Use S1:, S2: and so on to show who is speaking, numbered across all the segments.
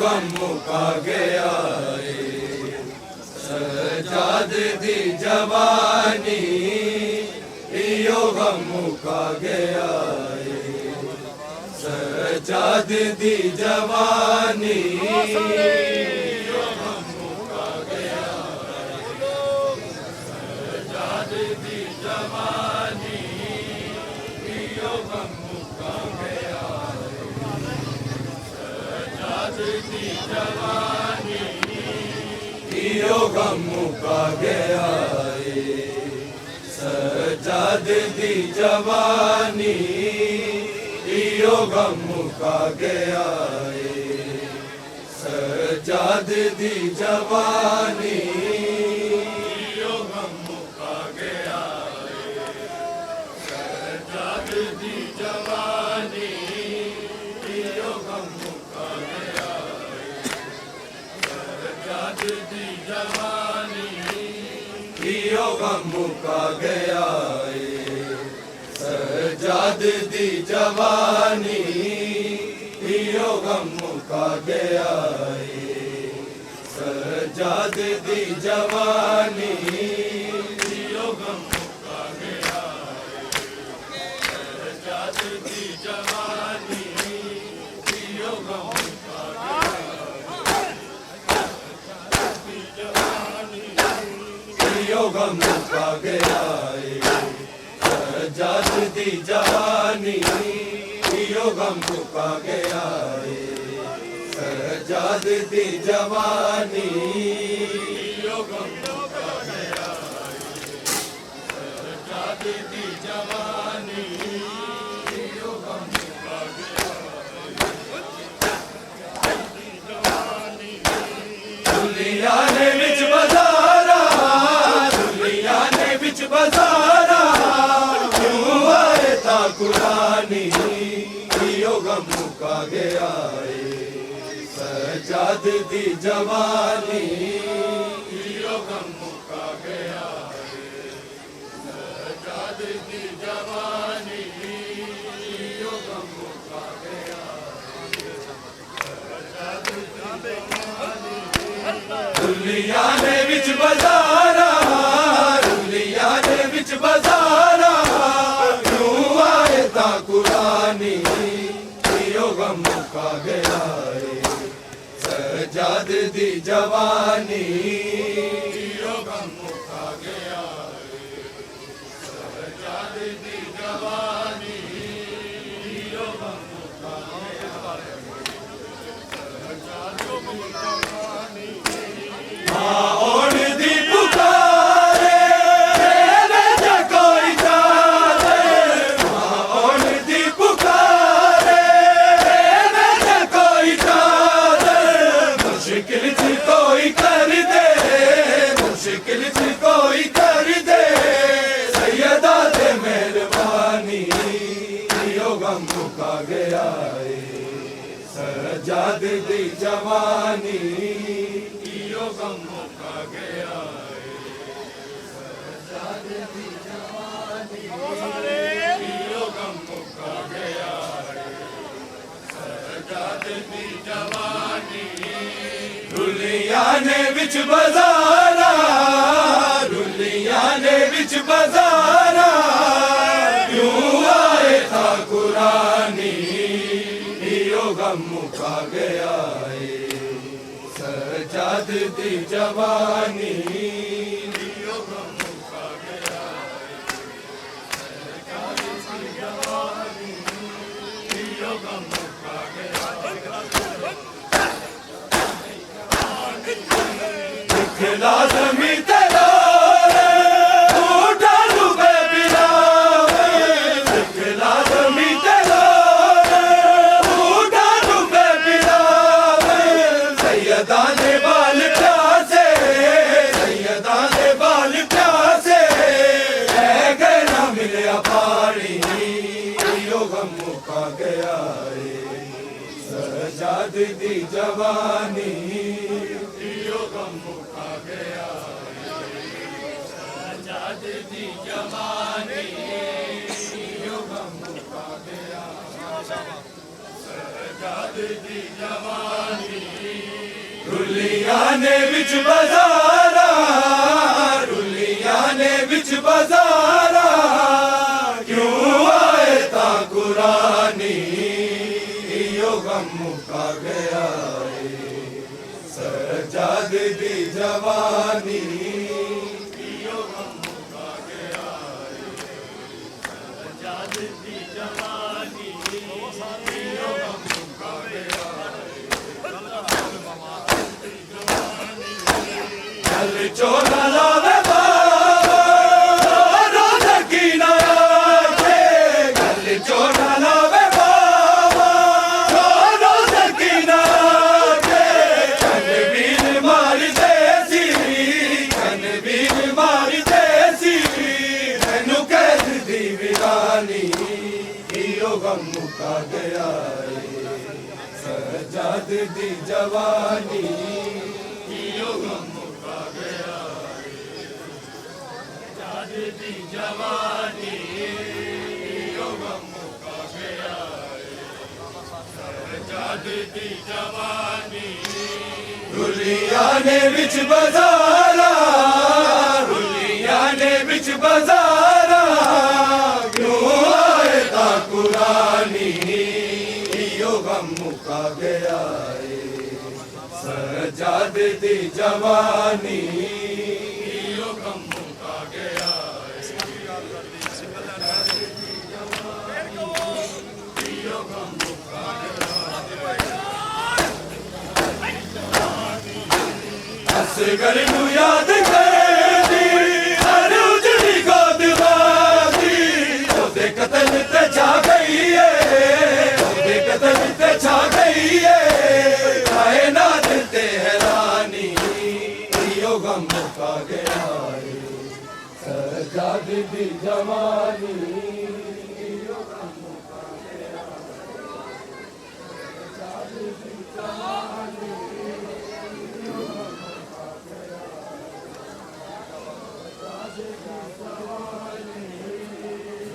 S1: गम मुका गया सजाद दी जवानी यो गम मुका गया सजाद दी जवानी यो गम मुका गया सजाद दी जवानी यो गम मुका गया सजाद दी जवानी यो गम मुका गया सजाद दी जवानी यो गम मुका गया सजाद दी जवानी यो गम मुका गया सजाद दी जवानी यो गम मुका गया सजाद दी जवानी यो गम मुका गया सजाद दी जवानी यो गम मुका गया सजाद दी जवानी यो गम मुका गया सजाद दी जवानी यो गम मुका गया यो गम मुका गया सजाद दी जवानी यो गम मुका गया सजाद दी जवानी यो गम मुका गया सजाद दी जवानी यो गम मुका गया दुनिया ने विच बाजारा दुनिया ने विच बाजारा कुरानी यो गम मुका गया सजाद दी जवानी यो गम मुका गया सजाद दी जवानी यो गम मुका गया सजाद दी जवानी दुनिया ने विच बाजारा दुनिया ने विच बाजारा कुरानी यो गम मुका गया सजाद दी जवानी यो गम मुका गया सजाद दी जवानी यो गम मुका गया सजाद दी जवानी माओन दी पुकारे तेरे कोई जाने माओन दी पुकारे तेरे कोई जाने मुश्किल थी कोई कर दे मुश्किल थी कोई कर दे सैयदा दे मेहरबानी यो गम मुका गया सजाद दी जवानी यो गम मुका गया सजाद दी जवानी यो गम मुका गया सजाद दी जवानी दुनिया ने विच बाजारा दुनिया ने विच बाजारा क्यों आए था कुरानी यो गम मुका गया सजाद दी जवानी यो गम मुका गया सजाद दी जवानी यो गम मुका गया दिखला ज़मी तेरा उठा डूबे बिना दिखला ज़मी तेरा उठा डूबे बिना सैयदा ने बाल प्यासे सैयदा ने बाल प्यासे गए ना मिले पानी यो गम मुका गया सजाद दी जवानी यो गम मुका गया सजाद दी जवानी यो गम मुका गया सजाद दी जवानी रुलियां ने विच बाजारा रुलियां ने विच बाजारा क्यों आए ता कुरानी यो गम मुका गया सजाद दी जवानी यो गम मुका गया सजाद दी जवानी यो गम मुका गया चल चोला लावे बाबा रोज़ की ना आके चल चोला लावे बाबा रोज़ की ना आके कनवीर मारी देसी कनवीर मारी देसी मैनू कैद दी वीरानी यो गम मुका गया सजाद दी जवानी यो गम मुका गया सजाद दी जवानी यो गम मुका गया सजाद दी जवानी रुलियां ने विच बाजारा रुलियां ने विच बाजारा क्यों आए ता कुरानी यो गम मुका गया सजाद दी जवानी यो गम मुका गया यो गम मुका गया असगर नू याद करदी हर उजड़ी गोद वादी ओदे कतल ते छा गई है ओदे कतल ते छा गई है कायनात ते हैरानी यो गम मुका गया सजाद दी जवानी यो गम मुका गया सजाद दी जवानी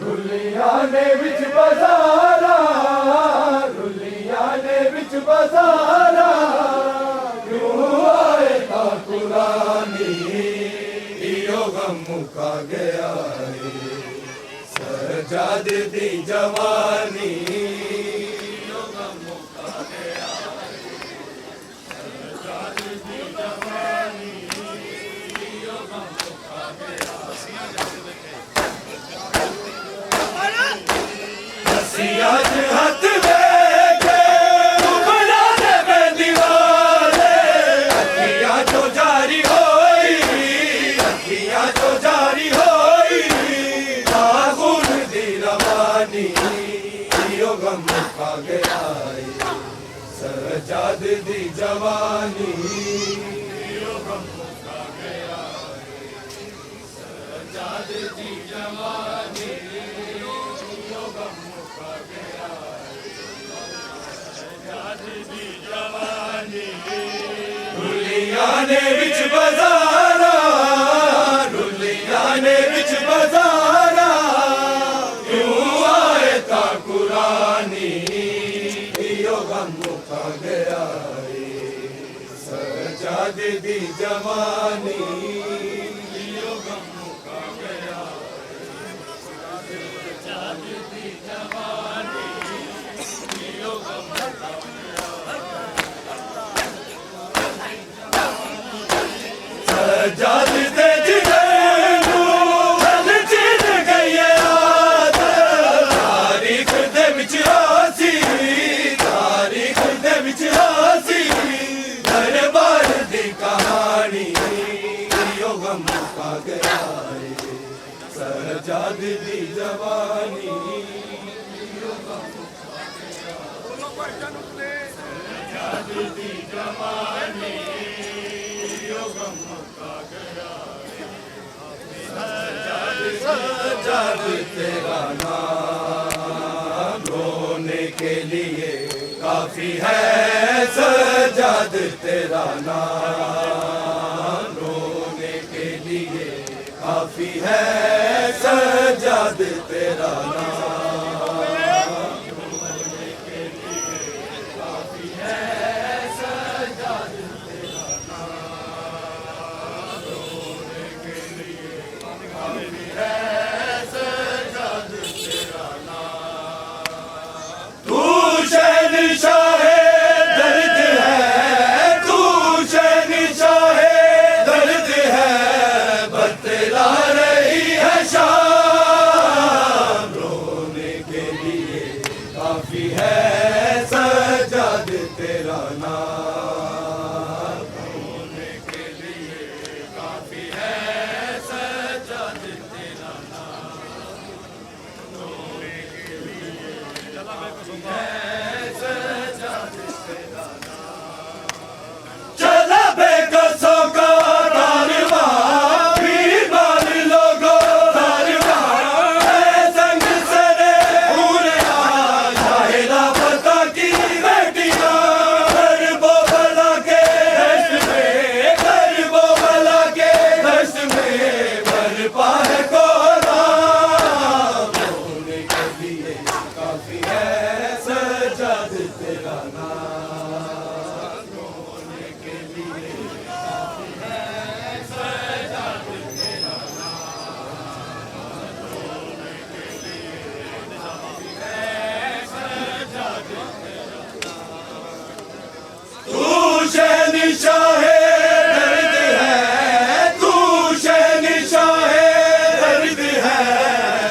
S1: रुलियां ने विच बाजारा रुलियां ने विच बाजारा क्यों आए ता कुरानी यो गम मुका गया सजाद दी जवानी यो गम मुका गया सजाद दी जवानी यो गम मुका गया हसियाज हाथ वेखे उबला दे दीवारे अखियां जो जारी होई अखियां जो जारी होई तागुन दी रवानी यो गम मुका गया सजाद दी जवानी यो गम मुका गया सजाद दी जवानी यो गम मुका गया सजाद दी जवानी रुलियां ने विच बाजारा रुलियां ने विच बाजारा क्यों आए ता कुरानी यो गम मुका गया सजाद दी जवानी यो गम मुका गया सजाद दी जवानी यो गम मुका गया सजाद दे जिगर नू हल चीज गई याद तारीख दे विच हासी तारीख दे विच हासी दरबार दी कहानी यो गम मुका गया सजाद दी जवानी यो गम मुका गया सजाद दी जवानी यो गम मुका गया सजाद तेरा नाम रोने के लिए काफी है सजाद तेरा नाम रोने के लिए काफी है सजाद तेरा नाम शहंशाह दर्द है, तू शहंशाह दर्द है,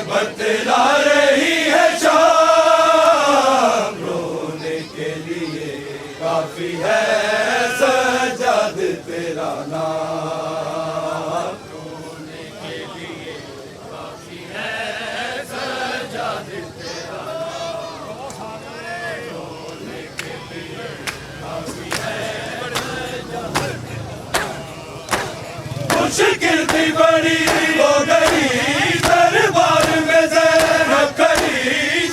S1: बतला रही है शाम। रोने के लिए काफी है सजाद तेरा नाम, रोने के लिए काफी है सजाद तेरा नाम, रोने के लिए काफी है। मुश्किल थी बड़ी हो गई दरबार में ज़ैनब खड़ी,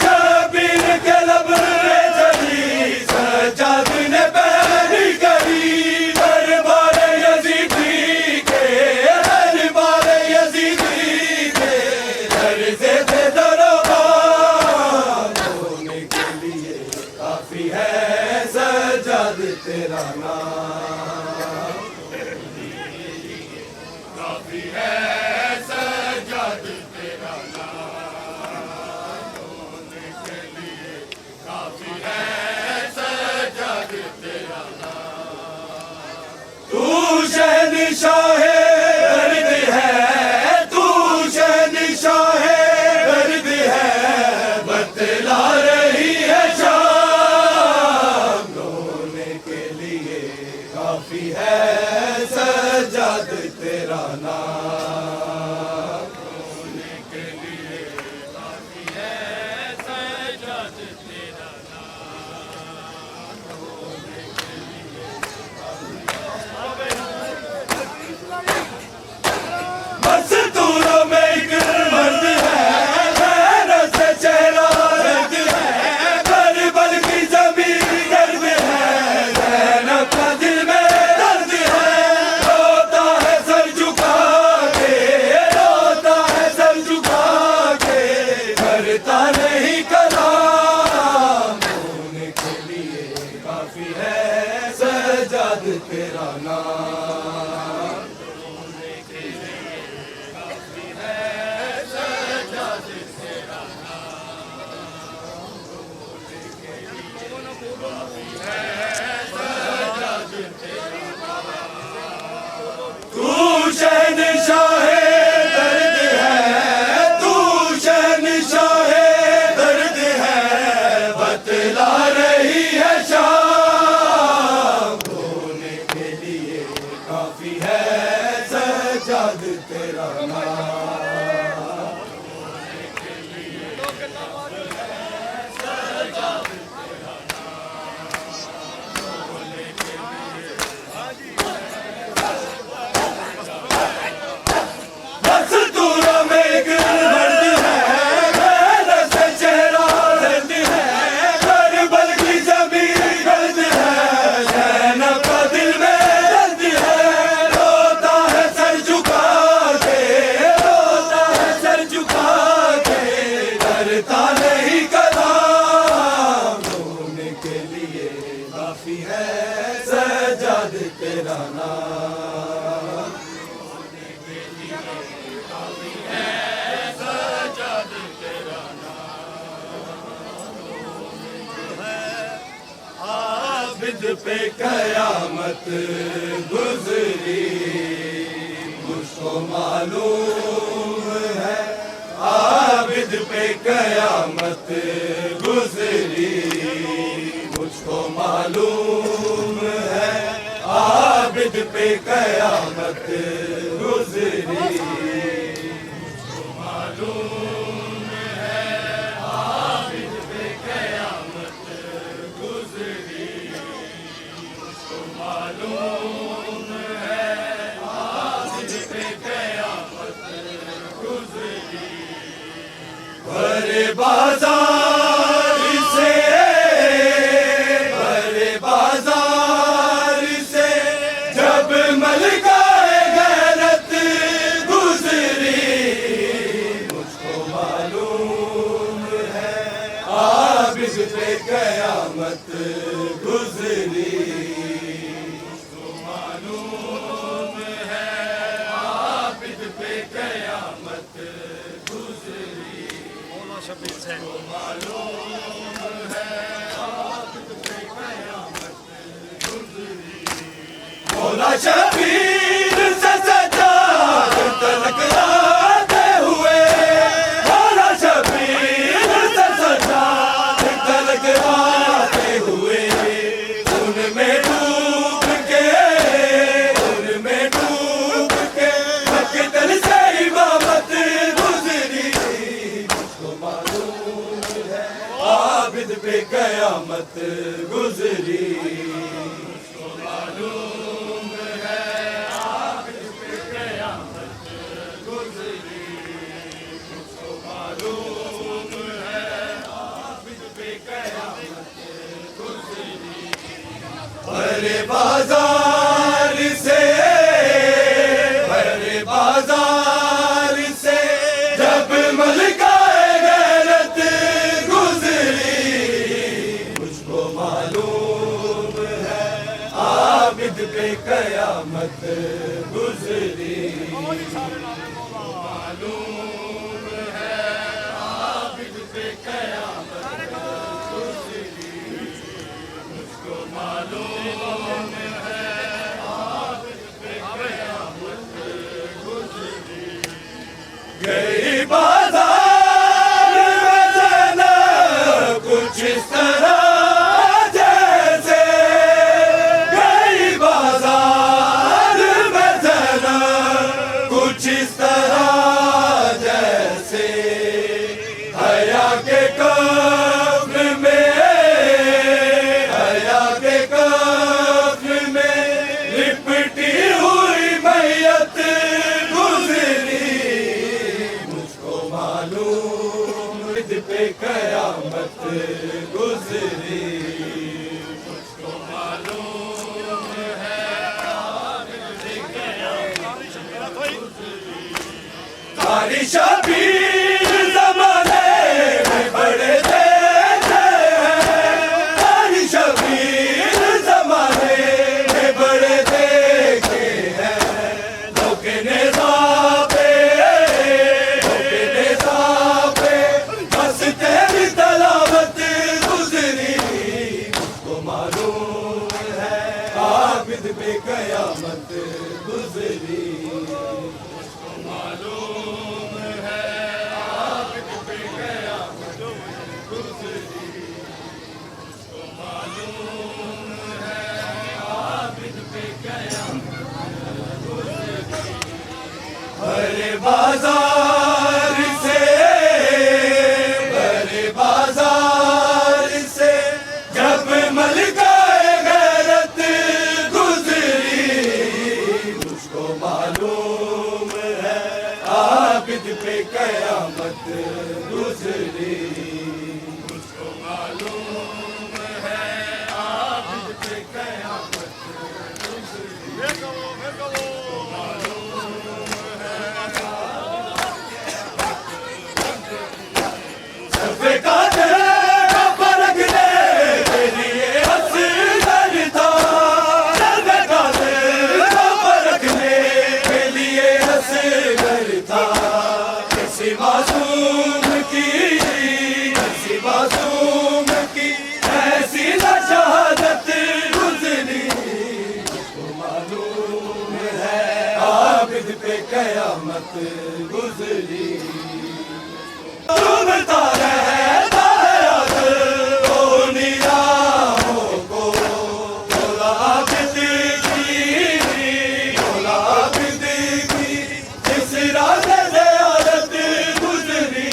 S1: शबीर के लब पे चली सजाद ने पैरी करी। दरबार यजीदी के, दरबार यजीदी के दर्ज़े थे दरबार। रोने के लिए काफी है सजाद तेरा नाम, काफी है सजाद तेरा नाम, रोने के लिए काफी है सजाद तेरा नाम। तू शहंशाह दर्द है, तू शहंशाह दर्द है, बतला रही है शाम। रोने के लिए काफी है सजाद तेरा नाम, रोने के लिए काफी है सजाद तेरा नाम, रोने के लिए मस्तूरों में एक मर्द है, गैरत से चेहरा दर्द है, करबल की ज़मीन गर्द है, ज़ैनब का दिल में दर्द है। रोता है सर झुका के, रोता है सर झुका के, करता नहीं कलाम। रोने के लिए काफी है सजाद तेरा नाम, रोने के लिए काफी है सजाद तेरा नाम, रोने के लिए काफी है सजाद तेरा नाम। तू शहंशाह दर्द है, तू शहंशाह दर्द है, बतला रही है शाम। रोने के लिए काफी है सजाद तेरा नाम, रोने के लिए काफी है सजाद तेरा नाम, रोने के लिए मस्तूरों में एक मर्द है, गैरत से चेहरा दर्द है, करबल की ज़मीन गर्द है, ज़ैनब का दिल में दर्द है। रोता है सर झुका के, रोता है सर झुका के, करता नहीं कलाम। रोने के लिए काफी है सजाद तेरा नाम, रोने के लिए काफी है सजाद तेरा नाम। आबिद पे कयामत गुजरी मुझको मालूम है, आबिद पे कयामत गुजरी मुझको मालूम है, आबिद पे कयामत गुजरी मुझको मालूम है, आबिद पे कयामत गुजरी मुझको मालूम है, आबिद पे कयामत गुजरी। भरे बाजार से, भरे बाजार से जब मलकाए गैरत गुजरी मुझको मालूम है, आबिद पे कयामत गुजरी मुझको मालूम है, आबिद पे कयामत गुजरी।
S2: शबीर से
S1: शबीर से सजाद तलक लाते हुए, मौला शबीर से सजाद तलक लाते हुए, उनमें डूब के मकतल से इमामत गुजरी। मुझको मालूम है आबिद पे कयामत गुजरी। मुझको मालूम है आबिद पे कयामत गुजरी। मुझको मालूम है आबिद पे कयामत गुजरी। भरे बाजार से जब मलकाए गैरत गुजरी, मुझको मालूम है आबिद पे कयामत गुजरी। मालूम है आबिद पे कयामत गुजरी। मुझको मालूम है आबिद पे कयामत गुजरी। गई बाजार में ज़ैनब कुछ इस तरह जैसे, गई बाजार में ज़ैनब कुछ इस तरह जैसे, हया के कब्र में लिपटी हुई मैयत गुजरी। मुझको मालूम पे कयामत गुजरी। मुझको मालूम है आबिद पे कयामत गुजरी। कारी शबीर ज़माने में बड़े देखे हैं, कारी शबीर ज़माने में बड़े देखे हैं। धोखे ने बस तेरी तलावत गुजरी। मुझको मालूम है आबिद पे कयामत गुजरी। मुझको मालूम है आबिद पे कयामत गुजरी। मुझको मालूम है आबिद पे कयामत गुजरी। हरे बाजार से जब मलकाए गैरत गुजरी, मुझको मालूम है आबिद पे कयामत गुजरी। मुझको मालूम है आबिद पे कयामत गुजरी। मासूम की ऐसी शहादत गुजरी। मुझको मालूम है आबिद पे कयामत गुजरी। डूबता रहता है अपनी राहों को, मौला आबिद की इस रास्ते से आदत गुजरी।